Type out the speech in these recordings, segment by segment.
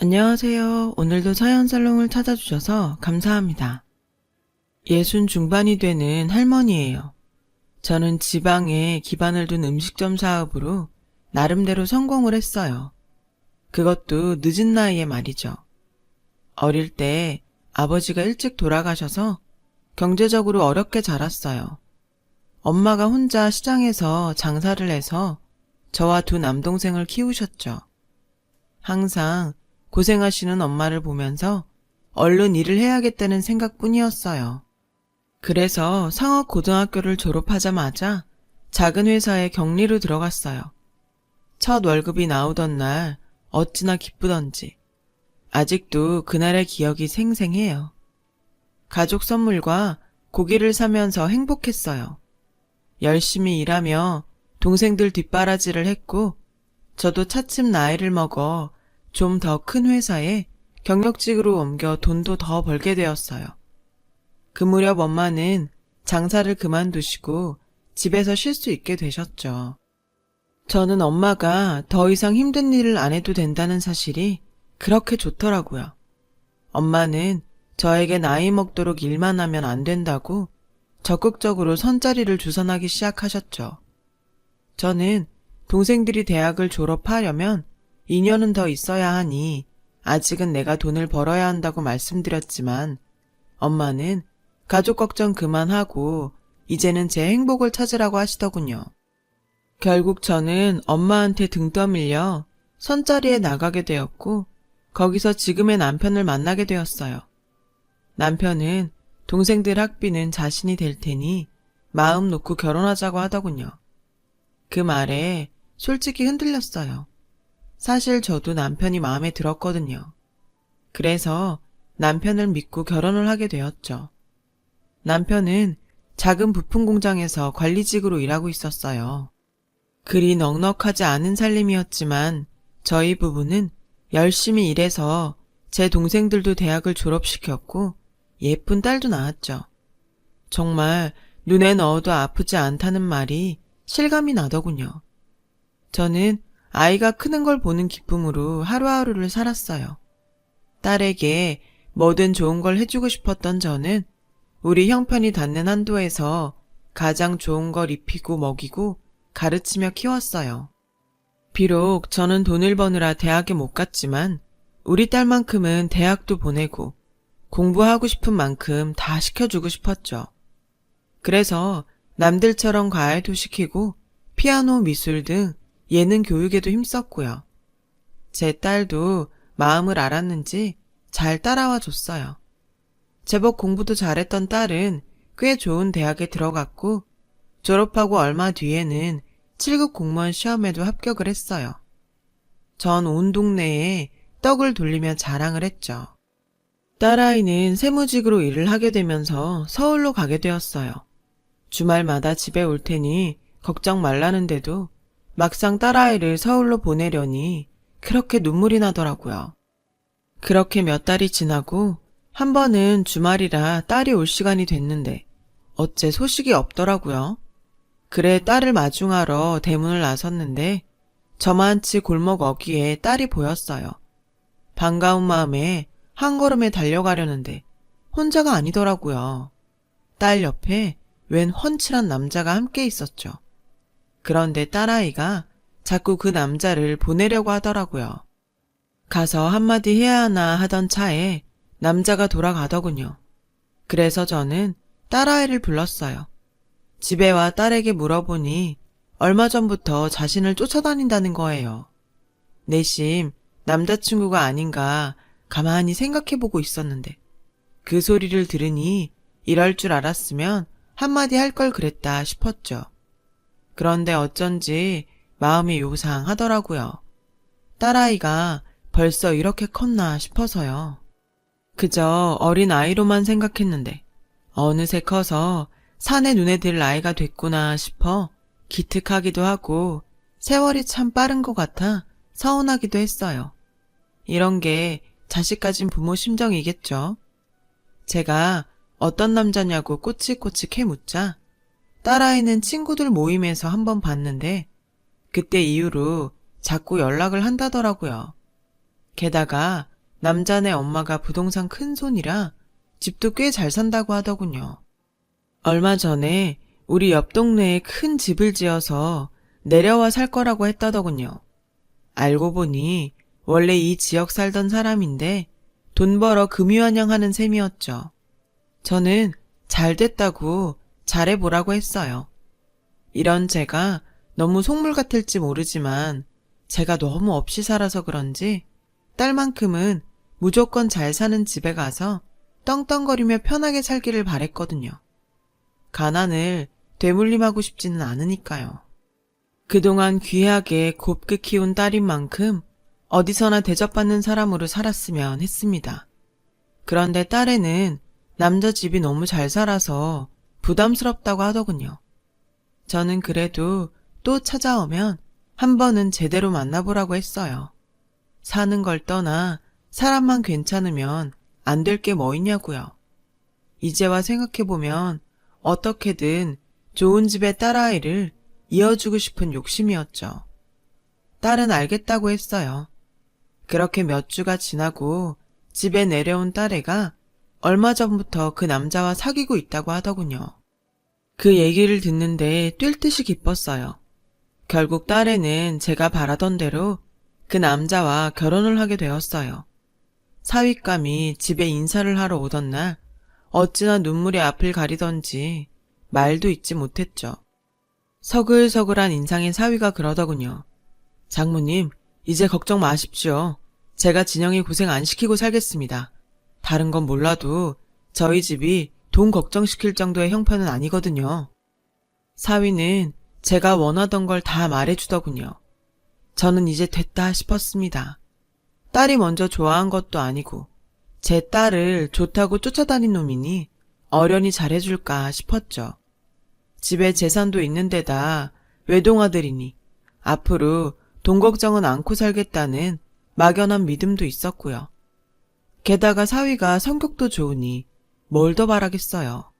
안녕하세요. 오늘도 사연살롱을 찾아주셔서 감사합니다. 60 중반이 되는 할머니예요. 저는 지방에 기반을 둔 음식점 사업으로 나름대로 성공을 했어요. 그것도 늦은 나이에 말이죠. 어릴 때 아버지가 일찍 돌아가셔서 경제적으로 어렵게 자랐어요. 엄마가 혼자 시장에서 장사를 해서 저와 두 남동생을 키우셨죠. 항상 고생하시는 엄마를 보면서 얼른 일을 해야겠다는 생각뿐이었어요. 그래서 상업고등학교를 졸업하자마자 작은 회사에 격리로 들어갔어요. 첫 월급이 나오던 날 어찌나 기쁘던지 아직도 그날의 기억이 생생해요. 가족 선물과 고기를 사면서 행복했어요. 열심히 일하며 동생들 뒷바라지를 했고 저도 차츰 나이를 먹어 좀 더 큰 회사에 경력직으로 옮겨 돈도 더 벌게 되었어요. 그 무렵 엄마는 장사를 그만두시고 집에서 쉴 수 있게 되셨죠. 저는 엄마가 더 이상 힘든 일을 안 해도 된다는 사실이 그렇게 좋더라고요. 엄마는 저에게 나이 먹도록 일만 하면 안 된다고 적극적으로 선자리를 주선하기 시작하셨죠. 저는 동생들이 대학을 졸업하려면 2년은 더 있어야 하니 아직은 내가 돈을 벌어야 한다고 말씀드렸지만 엄마는 가족 걱정 그만하고 이제는 제 행복을 찾으라고 하시더군요. 결국 저는 엄마한테 등 떠밀려 선자리에 나가게 되었고 거기서 지금의 남편을 만나게 되었어요. 남편은 동생들 학비는 자신이 댈 테니 마음 놓고 결혼하자고 하더군요. 그 말에 솔직히 흔들렸어요. 사실 저도 남편이 마음에 들었거든요. 그래서 남편을 믿고 결혼을 하게 되었죠. 남편은 작은 부품 공장에서 관리직으로 일하고 있었어요. 그리 넉넉하지 않은 살림이었지만 저희 부부는 열심히 일해서 제 동생들도 대학을 졸업시켰고 예쁜 딸도 낳았죠. 정말 눈에 넣어도 아프지 않다는 말이 실감이 나더군요. 저는 아이가 크는 걸 보는 기쁨으로 하루하루를 살았어요. 딸에게 뭐든 좋은 걸 해주고 싶었던 저는 우리 형편이 닿는 한도에서 가장 좋은 걸 입히고 먹이고 가르치며 키웠어요. 비록 저는 돈을 버느라 대학에 못 갔지만 우리 딸만큼은 대학도 보내고 공부하고 싶은 만큼 다 시켜주고 싶었죠. 그래서 남들처럼 과외도 시키고 피아노, 미술 등 예능 교육에도 힘썼고요. 제 딸도 마음을 알았는지 잘 따라와 줬어요. 제법 공부도 잘했던 딸은 꽤 좋은 대학에 들어갔고 졸업하고 얼마 뒤에는 7급 공무원 시험에도 합격을 했어요. 전 온 동네에 떡을 돌리며 자랑을 했죠. 딸아이는 세무직으로 일을 하게 되면서 서울로 가게 되었어요. 주말마다 집에 올 테니 걱정 말라는데도 막상 딸아이를 서울로 보내려니 그렇게 눈물이 나더라고요. 그렇게 몇 달이 지나고 한 번은 주말이라 딸이 올 시간이 됐는데 어째 소식이 없더라고요. 그래 딸을 마중하러 대문을 나섰는데 저만치 골목 어귀에 딸이 보였어요. 반가운 마음에 한 걸음에 달려가려는데 혼자가 아니더라고요. 딸 옆에 웬 훤칠한 남자가 함께 있었죠. 그런데 딸아이가 자꾸 그 남자를 보내려고 하더라고요. 가서 한마디 해야 하나 하던 차에 남자가 돌아가더군요. 그래서 저는 딸아이를 불렀어요. 집에 와 딸에게 물어보니 얼마 전부터 자신을 쫓아다닌다는 거예요. 내심 남자친구가 아닌가 가만히 생각해보고 있었는데 그 소리를 들으니 이럴 줄 알았으면 한마디 할 걸 그랬다 싶었죠. 그런데 어쩐지 마음이 요상하더라고요. 딸아이가 벌써 이렇게 컸나 싶어서요. 그저 어린 아이로만 생각했는데 어느새 커서 산에 눈에 들 나이가 됐구나 싶어 기특하기도 하고 세월이 참 빠른 것 같아 서운하기도 했어요. 이런 게 자식 가진 부모 심정이겠죠. 제가 어떤 남자냐고 꼬치꼬치 캐묻자 딸아이는 친구들 모임에서 한번 봤는데 그때 이후로 자꾸 연락을 한다더라고요. 게다가 남자네 엄마가 부동산 큰손이라 집도 꽤 잘 산다고 하더군요. 얼마 전에 우리 옆 동네에 큰 집을 지어서 내려와 살 거라고 했다더군요. 알고 보니 원래 이 지역 살던 사람인데 돈 벌어 금유한양하는 셈이었죠. 저는 잘 됐다고 잘해보라고 했어요. 이런 제가 너무 속물 같을지 모르지만 제가 너무 없이 살아서 그런지 딸만큼은 무조건 잘 사는 집에 가서 떵떵거리며 편하게 살기를 바랬거든요. 가난을 되물림하고 싶지는 않으니까요. 그동안 귀하게 곱게 키운 딸인 만큼 어디서나 대접받는 사람으로 살았으면 했습니다. 그런데 딸애는 남자 집이 너무 잘 살아서 부담스럽다고 하더군요. 저는 그래도 또 찾아오면 한 번은 제대로 만나보라고 했어요. 사는 걸 떠나 사람만 괜찮으면 안 될 게 뭐 있냐고요. 이제와 생각해보면 어떻게든 좋은 집의 딸아이를 이어주고 싶은 욕심이었죠. 딸은 알겠다고 했어요. 그렇게 몇 주가 지나고 집에 내려온 딸애가 얼마 전부터 그 남자와 사귀고 있다고 하더군요. 그 얘기를 듣는데 뛸 듯이 기뻤어요. 결국 딸애는 제가 바라던 대로 그 남자와 결혼을 하게 되었어요. 사윗감이 집에 인사를 하러 오던 날 어찌나 눈물이 앞을 가리던지 말도 잇지 못했죠. 서글서글한 인상의 사위가 그러더군요. 장모님, 이제 걱정 마십시오. 제가 진영이 고생 안 시키고 살겠습니다. 다른 건 몰라도 저희 집이 돈 걱정시킬 정도의 형편은 아니거든요. 사위는 제가 원하던 걸 다 말해주더군요. 저는 이제 됐다 싶었습니다. 딸이 먼저 좋아한 것도 아니고 제 딸을 좋다고 쫓아다닌 놈이니 어련히 잘해줄까 싶었죠. 집에 재산도 있는 데다 외동아들이니 앞으로 돈 걱정은 않고 살겠다는 막연한 믿음도 있었고요. 게다가 사위가 성격도 좋으니 뭘 더 바라겠어요.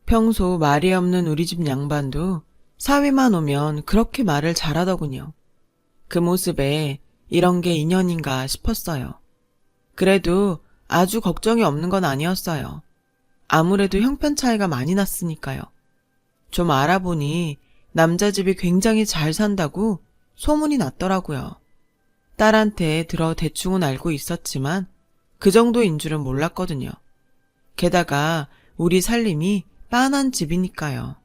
평소 말이 없는 우리 집 양반도 사위만 오면 그렇게 말을 잘하더군요. 그 모습에 이런 게 인연인가 싶었어요. 그래도 아주 걱정이 없는 건 아니었어요. 아무래도 형편 차이가 많이 났으니까요. 좀 알아보니 남자 집이 굉장히 잘 산다고 소문이 났더라고요. 딸한테 들어 대충은 알고 있었지만 그 정도인 줄은 몰랐거든요. 게다가 우리 살림이 빤한 집이니까요.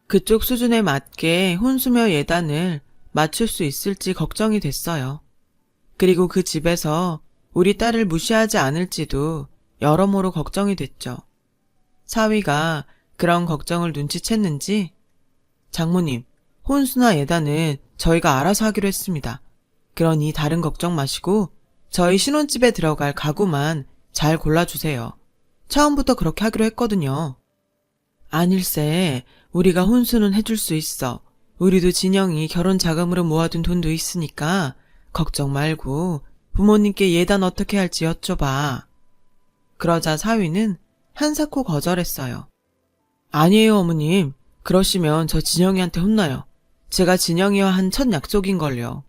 그쪽 수준에 맞게 혼수며 예단을 맞출 수 있을지 걱정이 됐어요. 그리고 그 집에서 우리 딸을 무시하지 않을지도 여러모로 걱정이 됐죠. 사위가 그런 걱정을 눈치챘는지 장모님, 혼수나 예단은 저희가 알아서 하기로 했습니다. 그러니 다른 걱정 마시고 저희 신혼집에 들어갈 가구만 잘 골라주세요. 처음부터 그렇게 하기로 했거든요. 아닐세, 우리가 혼수는 해줄 수 있어. 우리도 진영이 결혼 자금으로 모아둔 돈도 있으니까 걱정 말고 부모님께 예단 어떻게 할지 여쭤봐. 그러자 사위는 한사코 거절했어요. 아니에요, 어머님. 그러시면 저 진영이한테 혼나요. 제가 진영이와 한 첫 약속인걸요.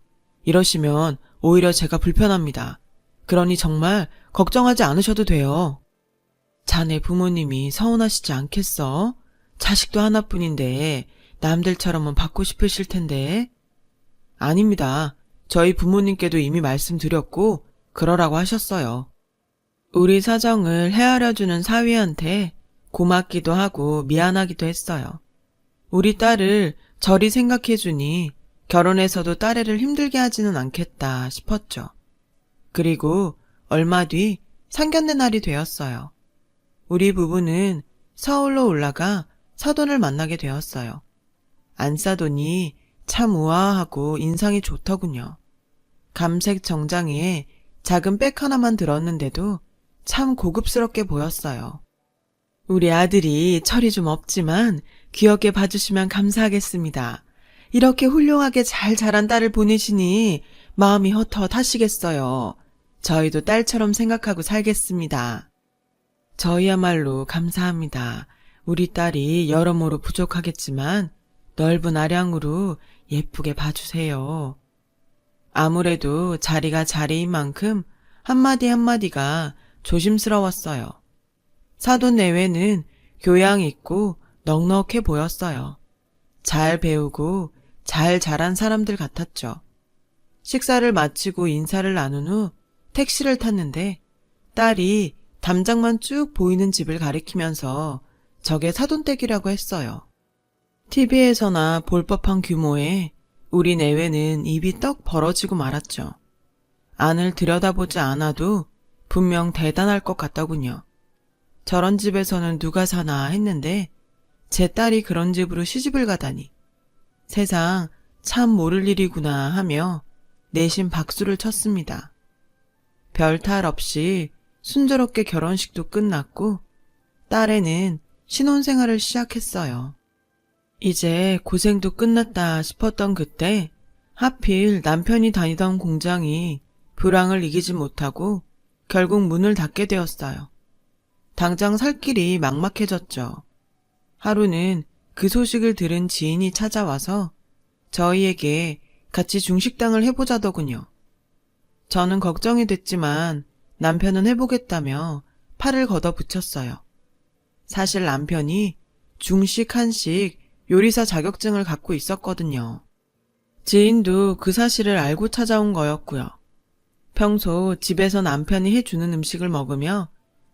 이러시면 오히려 제가 불편합니다. 그러니 정말 걱정하지 않으셔도 돼요. 자네 부모님이 서운하시지 않겠어? 자식도 하나뿐인데 남들처럼은 받고 싶으실 텐데. 아닙니다. 저희 부모님께도 이미 말씀드렸고 그러라고 하셨어요. 우리 사정을 헤아려주는 사위한테 고맙기도 하고 미안하기도 했어요. 우리 딸을 저리 생각해주니 결혼해서도 딸애를 힘들게 하지는 않겠다 싶었죠. 그리고 얼마 뒤 상견례 날이 되었어요. 우리 부부는 서울로 올라가 사돈을 만나게 되었어요. 안사돈이 참 우아하고 인상이 좋더군요. 감색 정장에 작은 백 하나만 들었는데도 참 고급스럽게 보였어요. 우리 아들이 철이 좀 없지만 귀엽게 봐주시면 감사하겠습니다. 이렇게 훌륭하게 잘 자란 딸을 보내시니 마음이 헛헛하시겠어요. 저희도 딸처럼 생각하고 살겠습니다. 저희야말로 감사합니다. 우리 딸이 여러모로 부족하겠지만 넓은 아량으로 예쁘게 봐주세요. 아무래도 자리가 자리인 만큼 한마디 한마디가 조심스러웠어요. 사돈 내외는 교양 있고 넉넉해 보였어요. 잘 배우고 잘 자란 사람들 같았죠. 식사를 마치고 인사를 나눈 후 택시를 탔는데 딸이 담장만 쭉 보이는 집을 가리키면서 저게 사돈댁이라고 했어요. TV에서나 볼 법한 규모에 우리 내외는 입이 떡 벌어지고 말았죠. 안을 들여다보지 않아도 분명 대단할 것 같더군요. 저런 집에서는 누가 사나 했는데 제 딸이 그런 집으로 시집을 가다니 세상 참 모를 일이구나 하며 내심 박수를 쳤습니다. 별 탈 없이 순조롭게 결혼식도 끝났고 딸애는 신혼생활을 시작했어요. 이제 고생도 끝났다 싶었던 그때 하필 남편이 다니던 공장이 불황을 이기지 못하고 결국 문을 닫게 되었어요. 당장 살 길이 막막해졌죠. 하루는 그 소식을 들은 지인이 찾아와서 저희에게 같이 중식당을 해보자더군요. 저는 걱정이 됐지만 남편은 해보겠다며 팔을 걷어붙였어요. 사실 남편이 중식, 한식, 요리사 자격증을 갖고 있었거든요. 지인도 그 사실을 알고 찾아온 거였고요. 평소 집에서 남편이 해주는 음식을 먹으며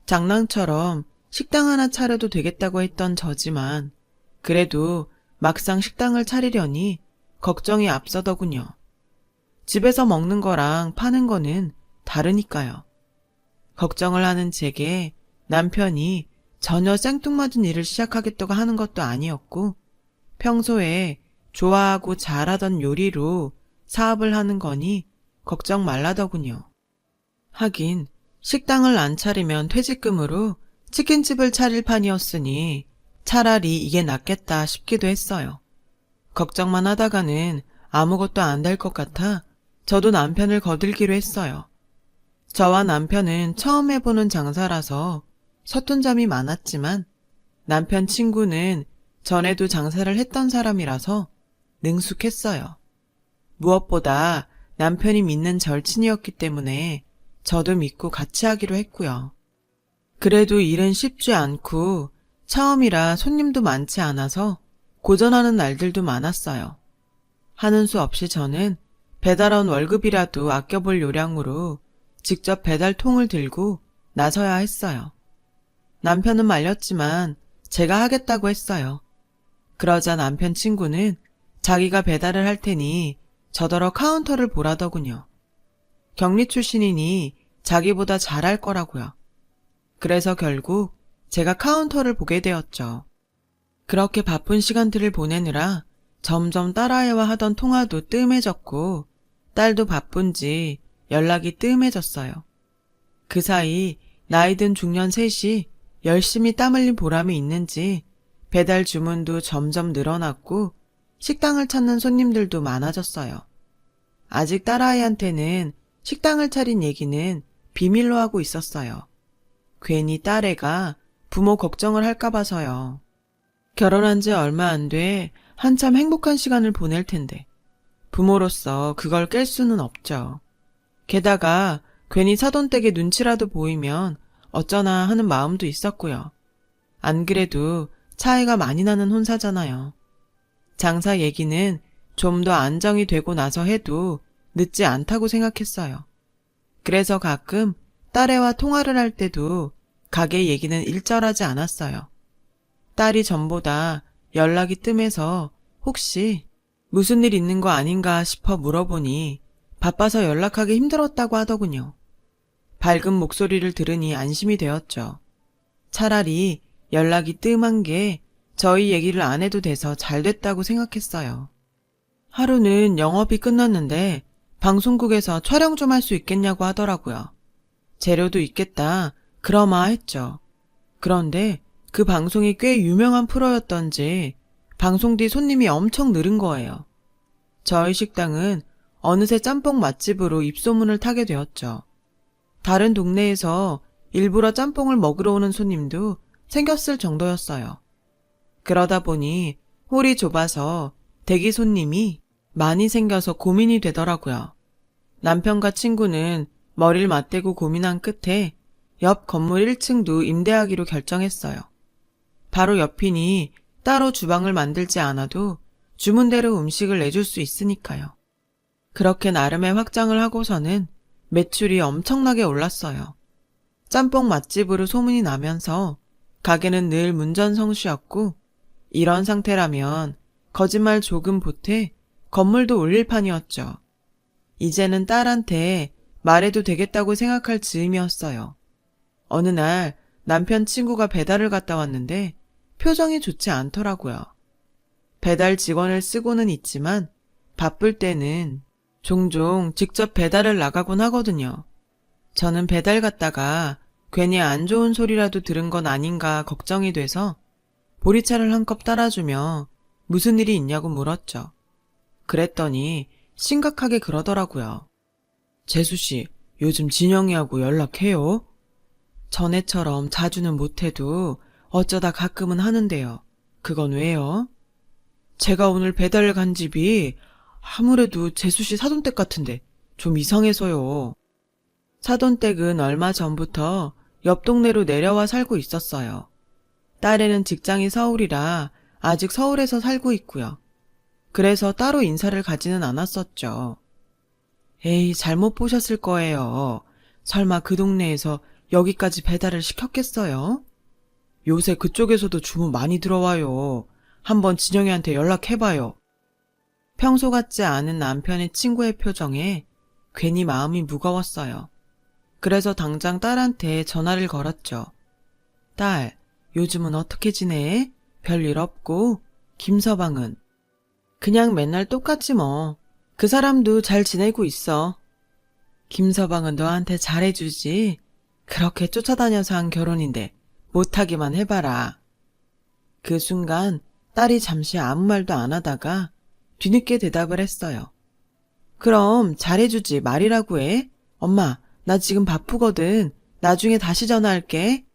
장난처럼 식당 하나 차려도 되겠다고 했던 저지만 그래도 막상 식당을 차리려니 걱정이 앞서더군요. 집에서 먹는 거랑 파는 거는 다르니까요. 걱정을 하는 제게 남편이 전혀 생뚱맞은 일을 시작하겠다고 하는 것도 아니었고 평소에 좋아하고 잘하던 요리로 사업을 하는 거니 걱정 말라더군요. 하긴 식당을 안 차리면 퇴직금으로 치킨집을 차릴 판이었으니 차라리 이게 낫겠다 싶기도 했어요. 걱정만 하다가는 아무것도 안 될 것 같아 저도 남편을 거들기로 했어요. 저와 남편은 처음 해보는 장사라서 서툰 점이 많았지만 남편 친구는 전에도 장사를 했던 사람이라서 능숙했어요. 무엇보다 남편이 믿는 절친이었기 때문에 저도 믿고 같이 하기로 했고요. 그래도 일은 쉽지 않고 처음이라 손님도 많지 않아서 고전하는 날들도 많았어요. 하는 수 없이 저는 배달원 월급이라도 아껴볼 요량으로 직접 배달통을 들고 나서야 했어요. 남편은 말렸지만 제가 하겠다고 했어요. 그러자 남편 친구는 자기가 배달을 할 테니 저더러 카운터를 보라더군요. 경리 출신이니 자기보다 잘할 거라고요. 그래서 결국 제가 카운터를 보게 되었죠. 그렇게 바쁜 시간들을 보내느라 점점 딸아이와 하던 통화도 뜸해졌고 딸도 바쁜지 연락이 뜸해졌어요. 그 사이 나이든 중년 셋이 열심히 땀 흘린 보람이 있는지 배달 주문도 점점 늘어났고 식당을 찾는 손님들도 많아졌어요. 아직 딸아이한테는 식당을 차린 얘기는 비밀로 하고 있었어요. 괜히 딸애가 부모 걱정을 할까 봐서요. 결혼한 지 얼마 안 돼 한참 행복한 시간을 보낼 텐데 부모로서 그걸 깰 수는 없죠. 게다가 괜히 사돈댁의 눈치라도 보이면 어쩌나 하는 마음도 있었고요. 안 그래도 차이가 많이 나는 혼사잖아요. 장사 얘기는 좀 더 안정이 되고 나서 해도 늦지 않다고 생각했어요. 그래서 가끔 딸애와 통화를 할 때도 가게 얘기는 일절하지 않았어요. 딸이 전보다 연락이 뜸해서 혹시 무슨 일 있는 거 아닌가 싶어 물어보니 바빠서 연락하기 힘들었다고 하더군요. 밝은 목소리를 들으니 안심이 되었죠. 차라리 연락이 뜸한 게 저희 얘기를 안 해도 돼서 잘 됐다고 생각했어요. 하루는 영업이 끝났는데 방송국에서 촬영 좀 할 수 있겠냐고 하더라고요. 재료도 있겠다 그러마 했죠. 그런데 그 방송이 꽤 유명한 프로였던지 방송 뒤 손님이 엄청 늘은 거예요. 저희 식당은 어느새 짬뽕 맛집으로 입소문을 타게 되었죠. 다른 동네에서 일부러 짬뽕을 먹으러 오는 손님도 생겼을 정도였어요. 그러다 보니 홀이 좁아서 대기 손님이 많이 생겨서 고민이 되더라고요. 남편과 친구는 머리를 맞대고 고민한 끝에 옆 건물 1층도 임대하기로 결정했어요. 바로 옆이니 따로 주방을 만들지 않아도 주문대로 음식을 내줄 수 있으니까요. 그렇게 나름의 확장을 하고서는 매출이 엄청나게 올랐어요. 짬뽕 맛집으로 소문이 나면서 가게는 늘 문전성시였고, 이런 상태라면 거짓말 조금 보태 건물도 올릴 판이었죠. 이제는 딸한테 말해도 되겠다고 생각할 즈음이었어요. 어느 날 남편 친구가 배달을 갔다 왔는데 표정이 좋지 않더라고요. 배달 직원을 쓰고는 있지만 바쁠 때는 종종 직접 배달을 나가곤 하거든요. 저는 배달 갔다가 괜히 안 좋은 소리라도 들은 건 아닌가 걱정이 돼서 보리차를 한 컵 따라주며 무슨 일이 있냐고 물었죠. 그랬더니 심각하게 그러더라고요. 재수씨, 요즘 진영이하고 연락해요? 전에처럼 자주는 못해도 어쩌다 가끔은 하는데요. 그건 왜요? 제가 오늘 배달을 간 집이 아무래도 재수씨 사돈댁 같은데 좀 이상해서요. 사돈댁은 얼마 전부터 옆 동네로 내려와 살고 있었어요. 딸애는 직장이 서울이라 아직 서울에서 살고 있고요. 그래서 따로 인사를 가지는 않았었죠. 에이, 잘못 보셨을 거예요. 설마 그 동네에서 여기까지 배달을 시켰겠어요? 요새 그쪽에서도 주문 많이 들어와요. 한번 진영이한테 연락해봐요. 평소 같지 않은 남편의 친구의 표정에 괜히 마음이 무거웠어요. 그래서 당장 딸한테 전화를 걸었죠. 딸, 요즘은 어떻게 지내? 별일 없고? 김서방은? 그냥 맨날 똑같지 뭐. 그 사람도 잘 지내고 있어. 김서방은 너한테 잘해주지. 그렇게 쫓아다녀서 한 결혼인데 못하기만 해봐라. 그 순간 딸이 잠시 아무 말도 안 하다가 뒤늦게 대답을 했어요. 그럼 잘해주지 말이라고 해. 엄마, 나 지금 바쁘거든. 나중에 다시 전화할게.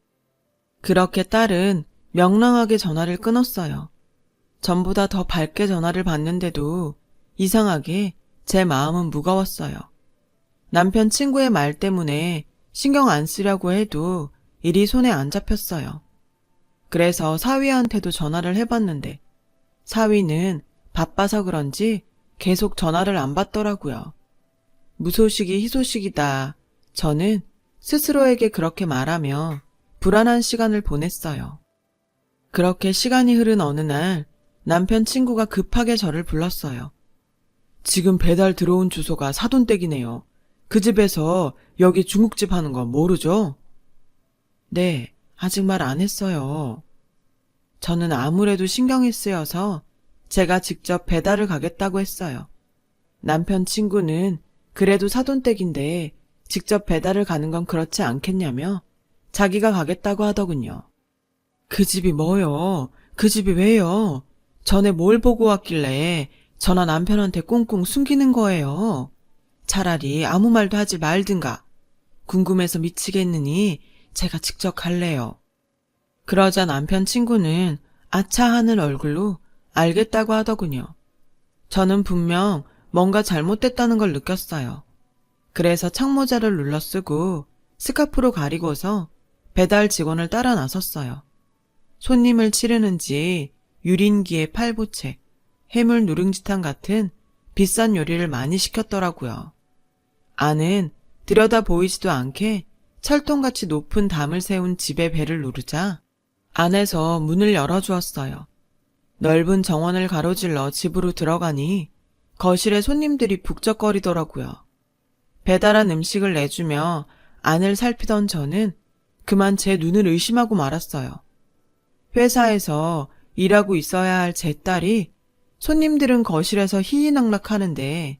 그렇게 딸은 명랑하게 전화를 끊었어요. 전보다 더 밝게 전화를 받는데도 이상하게 제 마음은 무거웠어요. 남편 친구의 말 때문에 신경 안 쓰려고 해도 일이 손에 안 잡혔어요. 그래서 사위한테도 전화를 해봤는데 사위는 바빠서 그런지 계속 전화를 안 받더라고요. 무소식이 희소식이다. 저는 스스로에게 그렇게 말하며 불안한 시간을 보냈어요. 그렇게 시간이 흐른 어느 날 남편 친구가 급하게 저를 불렀어요. 지금 배달 들어온 주소가 사돈댁이네요. 그 집에서 여기 중국집 하는 건 모르죠? 네, 아직 말 안 했어요. 저는 아무래도 신경이 쓰여서 제가 직접 배달을 가겠다고 했어요. 남편 친구는 그래도 사돈댁인데 직접 배달을 가는 건 그렇지 않겠냐며 자기가 가겠다고 하더군요. 그 집이 뭐요? 그 집이 왜요? 전에 뭘 보고 왔길래 저나 남편한테 꽁꽁 숨기는 거예요. 차라리 아무 말도 하지 말든가. 궁금해서 미치겠느니 제가 직접 갈래요. 그러자 남편 친구는 아차하는 얼굴로 알겠다고 하더군요. 저는 분명 뭔가 잘못됐다는 걸 느꼈어요. 그래서 창모자를 눌러 쓰고 스카프로 가리고서 배달 직원을 따라 나섰어요. 손님을 치르는지 유린기에 팔보채, 해물 누룽지탕 같은 비싼 요리를 많이 시켰더라고요. 안은 들여다 보이지도 않게 철통같이 높은 담을 세운 집의 배를 누르자 안에서 문을 열어주었어요. 넓은 정원을 가로질러 집으로 들어가니 거실에 손님들이 북적거리더라고요. 배달한 음식을 내주며 안을 살피던 저는 그만 제 눈을 의심하고 말았어요. 회사에서 일하고 있어야 할 제 딸이 손님들은 거실에서 희희낙낙하는데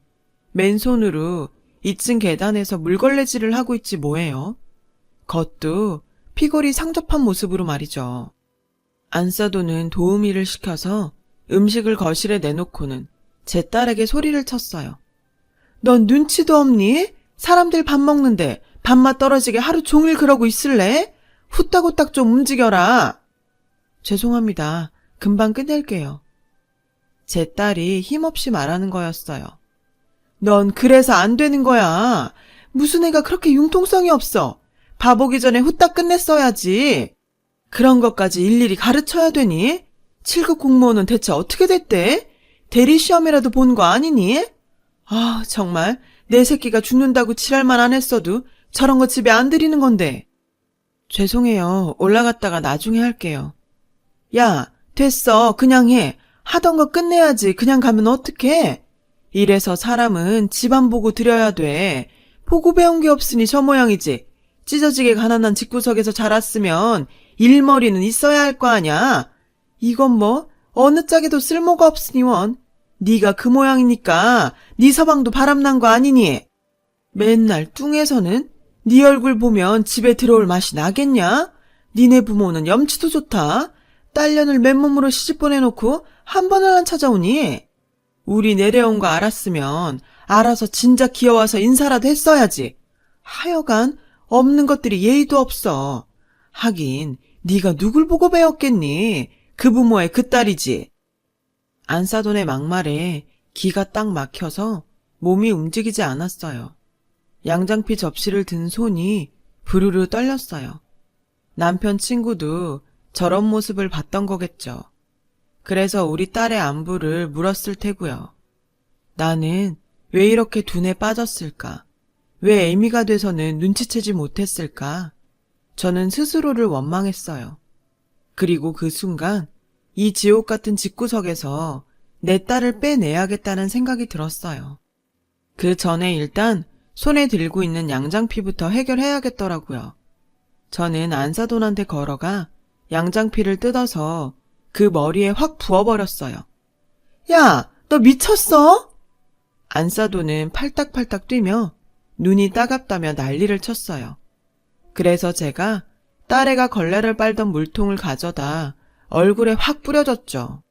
맨손으로 2층 계단에서 물걸레질을 하고 있지 뭐예요. 겉도 피골이 상접한 모습으로 말이죠. 안싸도는 도우미를 시켜서 음식을 거실에 내놓고는 제 딸에게 소리를 쳤어요. 넌 눈치도 없니? 사람들 밥 먹는데 밥맛 떨어지게 하루 종일 그러고 있을래? 후딱후딱 좀 움직여라. 죄송합니다. 금방 끝낼게요. 제 딸이 힘없이 말하는 거였어요. 넌 그래서 안 되는 거야. 무슨 애가 그렇게 융통성이 없어. 바보기 전에 후딱 끝냈어야지. 그런 것까지 일일이 가르쳐야 되니? 7급 공무원은 대체 어떻게 됐대? 대리시험이라도 본 거 아니니? 아, 정말 내 새끼가 죽는다고 지랄만 안 했어도 저런 거 집에 안 들이는 건데. 죄송해요. 올라갔다가 나중에 할게요. 야, 됐어. 그냥 해. 하던 거 끝내야지. 그냥 가면 어떡해? 이래서 사람은 집안 보고 들여야 돼. 보고 배운 게 없으니 저 모양이지. 찢어지게 가난한 집구석에서 자랐으면 일머리는 있어야 할 거 아냐. 이건 뭐 어느 짝에도 쓸모가 없으니 원. 네가 그 모양이니까 네 서방도 바람난 거 아니니? 맨날 뚱해서는 네 얼굴 보면 집에 들어올 맛이 나겠냐? 니네 부모는 염치도 좋다. 딸년을 맨몸으로 시집 보내놓고 한 번을 안 찾아오니? 우리 내려온 거 알았으면 알아서 진작 기어와서 인사라도 했어야지. 하여간 없는 것들이 예의도 없어. 하긴 네가 누굴 보고 배웠겠니? 그 부모의 그 딸이지. 안사돈의 막말에 기가 딱 막혀서 몸이 움직이지 않았어요. 양장피 접시를 든 손이 부르르 떨렸어요. 남편 친구도 저런 모습을 봤던 거겠죠. 그래서 우리 딸의 안부를 물었을 테고요. 나는 왜 이렇게 둔에 빠졌을까? 왜 애미가 돼서는 눈치채지 못했을까? 저는 스스로를 원망했어요. 그리고 그 순간 이 지옥 같은 집구석에서 내 딸을 빼내야겠다는 생각이 들었어요. 그 전에 일단 손에 들고 있는 양장피부터 해결해야겠더라고요. 저는 안사돈한테 걸어가 양장피를 뜯어서 그 머리에 확 부어버렸어요. 야, 너 미쳤어? 안사돈은 팔딱팔딱 뛰며 눈이 따갑다며 난리를 쳤어요. 그래서 제가 딸애가 걸레를 빨던 물통을 가져다 얼굴에 확 뿌려줬죠.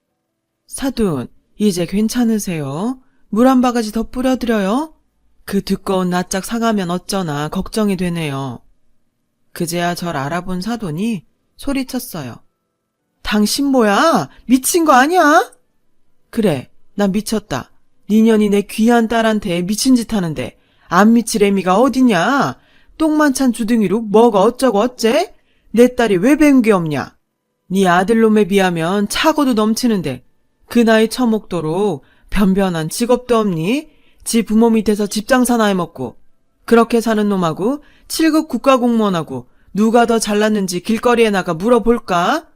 사돈, 이제 괜찮으세요? 물 한 바가지 더 뿌려드려요? 그 두꺼운 낯짝 상하면 어쩌나 걱정이 되네요. 그제야 절 알아본 사돈이 소리쳤어요. 당신 뭐야? 미친 거 아니야? 그래, 나 미쳤다. 니년이 내 귀한 딸한테 미친 짓 하는데 안 미칠 애미가 어디냐? 똥만 찬 주둥이로 뭐가 어쩌고 어째? 내 딸이 왜 배운 게 없냐? 네 아들놈에 비하면 차고도 넘치는데 그 나이 처먹도록 변변한 직업도 없니? 지 부모 밑에서 집장사나 해먹고 그렇게 사는 놈하고 7급 국가공무원하고 누가 더 잘났는지 길거리에 나가 물어볼까?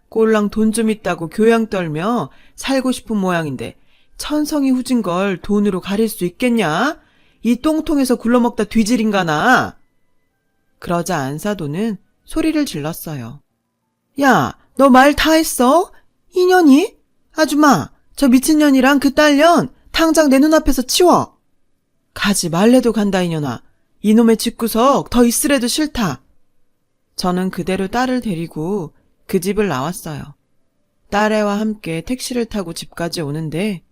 꼴랑 돈 좀 있다고 교양 떨며 살고 싶은 모양인데 천성이 후진 걸 돈으로 가릴 수 있겠냐? 이 똥통에서 굴러먹다 뒤질인가나? 그러자 안사돈은 소리를 질렀어요. 야, 너 말 다 했어? 이년이? 아줌마, 저 미친년이랑 그 딸년 당장 내 눈앞에서 치워. 가지 말래도 간다 이년아. 이놈의 집구석 더 있으래도 싫다. 저는 그대로 딸을 데리고 그 집을 나왔어요. 딸애와 함께 택시를 타고 집까지 오는데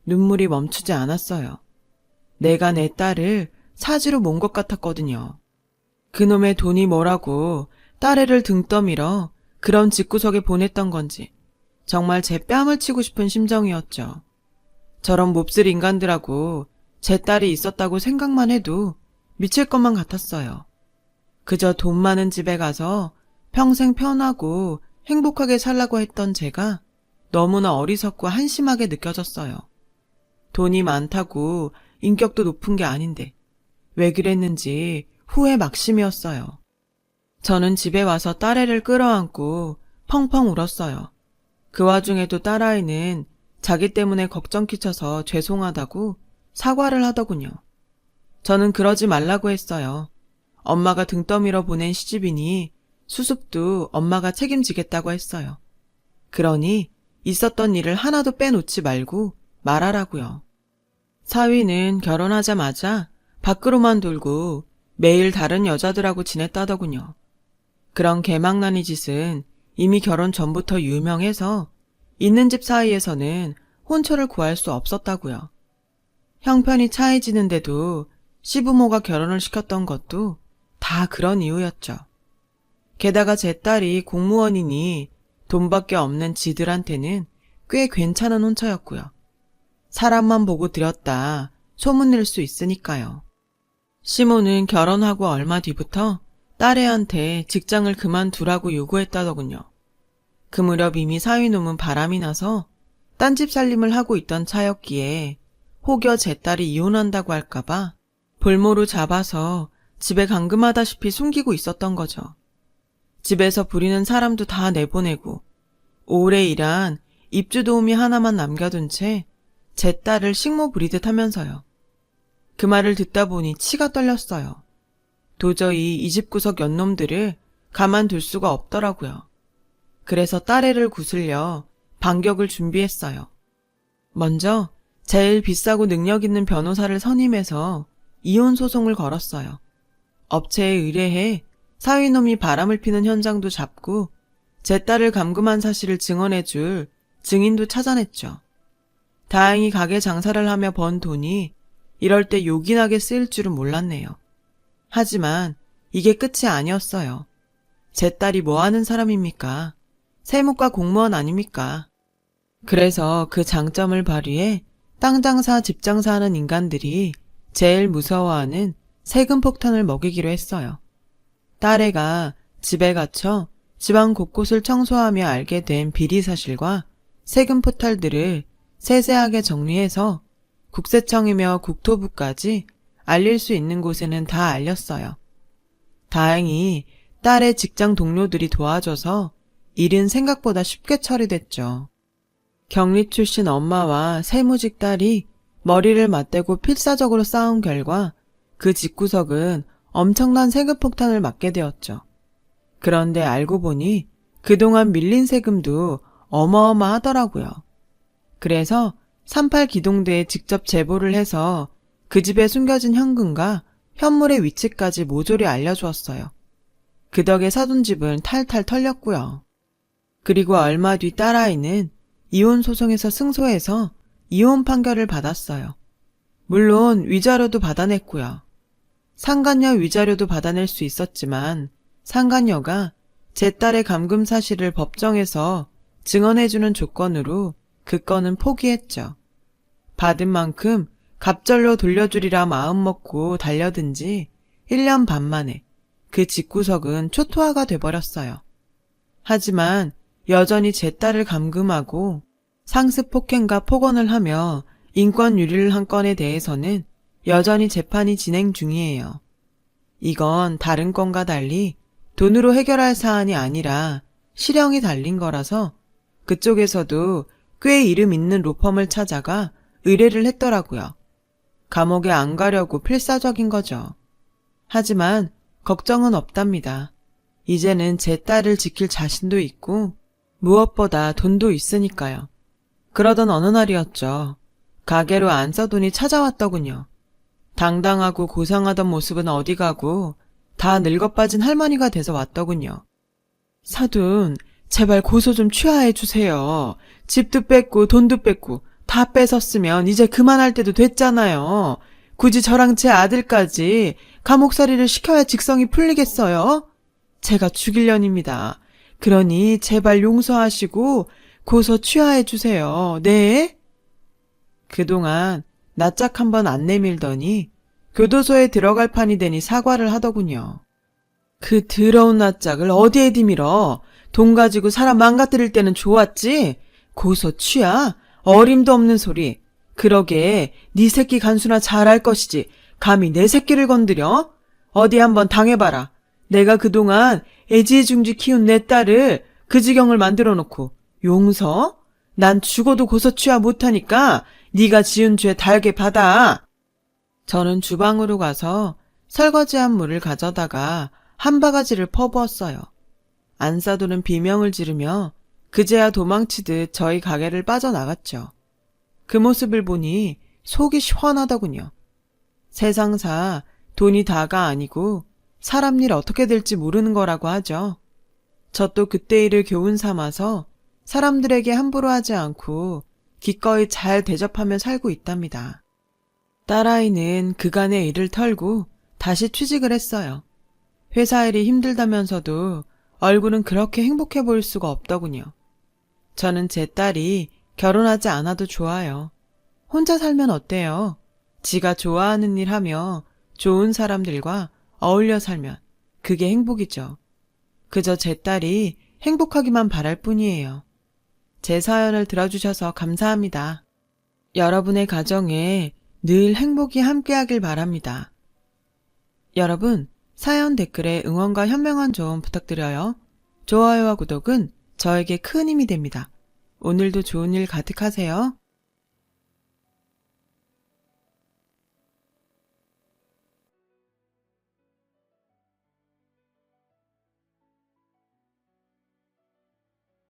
눈물이 멈추지 않았어요. 내가 내 딸을 사지로 몬 것 같았거든요. 그놈의 돈이 뭐라고 딸애를 등 떠밀어 그런 집구석에 보냈던 건지 정말 제 뺨을 치고 싶은 심정이었죠. 저런 몹쓸 인간들하고 제 딸이 있었다고 생각만 해도 미칠 것만 같았어요. 그저 돈 많은 집에 가서 평생 편하고 행복하게 살라고 했던 제가 너무나 어리석고 한심하게 느껴졌어요. 돈이 많다고 인격도 높은 게 아닌데 왜 그랬는지 후회 막심이었어요. 저는 집에 와서 딸애를 끌어안고 펑펑 울었어요. 그 와중에도 딸아이는 자기 때문에 걱정 끼쳐서 죄송하다고 사과를 하더군요. 저는 그러지 말라고 했어요. 엄마가 등 떠밀어 보낸 시집이니 수습도 엄마가 책임지겠다고 했어요. 그러니 있었던 일을 하나도 빼놓지 말고 말하라고요. 사위는 결혼하자마자 밖으로만 돌고 매일 다른 여자들하고 지냈다더군요. 그런 개망나니 짓은 이미 결혼 전부터 유명해서 있는 집 사이에서는 혼처를 구할 수 없었다고요. 형편이 차이지는데도 시부모가 결혼을 시켰던 것도 다 그런 이유였죠. 게다가 제 딸이 공무원이니 돈밖에 없는 지들한테는 꽤 괜찮은 혼처였고요. 사람만 보고 들였다 소문낼 수 있으니까요. 시모는 결혼하고 얼마 뒤부터 딸애한테 직장을 그만두라고 요구했다더군요. 그 무렵 이미 사위놈은 바람이 나서 딴집 살림을 하고 있던 차였기에 혹여 제 딸이 이혼한다고 할까봐 볼모로 잡아서 집에 감금하다시피 숨기고 있었던 거죠. 집에서 부리는 사람도 다 내보내고 오래 일한 입주 도우미 하나만 남겨둔 채 제 딸을 식모 부리듯 하면서요. 그 말을 듣다 보니 치가 떨렸어요. 도저히 이 집구석 연놈들을 가만둘 수가 없더라고요. 그래서 딸애를 구슬려 반격을 준비했어요. 먼저 제일 비싸고 능력 있는 변호사를 선임해서 이혼 소송을 걸었어요. 업체에 의뢰해 사위놈이 바람을 피는 현장도 잡고 제 딸을 감금한 사실을 증언해줄 증인도 찾아냈죠. 다행히 가게 장사를 하며 번 돈이 이럴 때 요긴하게 쓰일 줄은 몰랐네요. 하지만 이게 끝이 아니었어요. 제 딸이 뭐 하는 사람입니까? 세무과 공무원 아닙니까? 그래서 그 장점을 발휘해 땅 장사, 집 장사하는 인간들이 제일 무서워하는 세금 폭탄을 먹이기로 했어요. 딸애가 집에 갇혀 집안 곳곳을 청소하며 알게 된 비리 사실과 세금 포탈들을 세세하게 정리해서 국세청이며 국토부까지 알릴 수 있는 곳에는 다 알렸어요. 다행히 딸의 직장 동료들이 도와줘서 일은 생각보다 쉽게 처리됐죠. 경리 출신 엄마와 세무직 딸이 머리를 맞대고 필사적으로 싸운 결과 그 집구석은 엄청난 세금 폭탄을 맞게 되었죠. 그런데 알고 보니 그동안 밀린 세금도 어마어마하더라고요. 그래서 38 기동대에 직접 제보를 해서 그 집에 숨겨진 현금과 현물의 위치까지 모조리 알려주었어요. 그 덕에 사돈 집은 탈탈 털렸고요. 그리고 얼마 뒤 딸아이는 이혼 소송에서 승소해서 이혼 판결을 받았어요. 물론 위자료도 받아냈고요. 상간녀 위자료도 받아낼 수 있었지만 상간녀가 제 딸의 감금 사실을 법정에서 증언해주는 조건으로 그 건은 포기했죠. 받은 만큼 갑절로 돌려주리라 마음먹고 달려든지 1년 반 만에 그 집구석은 초토화가 돼버렸어요. 하지만 여전히 제 딸을 감금하고 상습 폭행과 폭언을 하며 인권 유리를 한 건에 대해서는 여전히 재판이 진행 중이에요. 이건 다른 건과 달리 돈으로 해결할 사안이 아니라 실형이 달린 거라서 그쪽에서도 꽤 이름 있는 로펌을 찾아가 의뢰를 했더라고요. 감옥에 안 가려고 필사적인 거죠. 하지만 걱정은 없답니다. 이제는 제 딸을 지킬 자신도 있고 무엇보다 돈도 있으니까요. 그러던 어느 날이었죠. 가게로 안 써돈이 찾아왔더군요. 당당하고 고상하던 모습은 어디 가고 다 늙어빠진 할머니가 돼서 왔더군요. 사돈, 제발 고소 좀 취하해 주세요. 집도 뺏고 돈도 뺏고 다 뺏었으면 이제 그만할 때도 됐잖아요. 굳이 저랑 제 아들까지 감옥살이를 시켜야 직성이 풀리겠어요? 제가 죽일년입니다. 그러니 제발 용서하시고 고소 취하해 주세요. 네? 그동안 낯짝 한번 안 내밀더니 교도소에 들어갈 판이 되니 사과를 하더군요. 그 더러운 낯짝을 어디에 디밀어? 돈 가지고 사람 망가뜨릴 때는 좋았지? 고소 취하? 어림도 없는 소리. 그러게 네 새끼 간수나 잘할 것이지 감히 내 새끼를 건드려? 어디 한번 당해봐라. 내가 그동안 애지중지 키운 내 딸을 그 지경을 만들어 놓고 용서? 난 죽어도 고소 취하 못하니까 네가 지은 죄 달게 받아. 저는 주방으로 가서 설거지한 물을 가져다가 한 바가지를 퍼부었어요. 안사돈은 비명을 지르며 그제야 도망치듯 저희 가게를 빠져나갔죠. 그 모습을 보니 속이 시원하더군요. 세상사 돈이 다가 아니고 사람 일 어떻게 될지 모르는 거라고 하죠. 저 또 그때 일을 교훈 삼아서 사람들에게 함부로 하지 않고 기꺼이 잘 대접하며 살고 있답니다. 딸아이는 그간의 일을 털고 다시 취직을 했어요. 회사 일이 힘들다면서도 얼굴은 그렇게 행복해 보일 수가 없더군요. 저는 제 딸이 결혼하지 않아도 좋아요. 혼자 살면 어때요? 지가 좋아하는 일 하며 좋은 사람들과 어울려 살면 그게 행복이죠. 그저 제 딸이 행복하기만 바랄 뿐이에요. 제 사연을 들어주셔서 감사합니다. 여러분의 가정에 늘 행복이 함께하길 바랍니다. 여러분, 사연 댓글에 응원과 현명한 조언 부탁드려요. 좋아요와 구독은 저에게 큰 힘이 됩니다. 오늘도 좋은 일 가득하세요.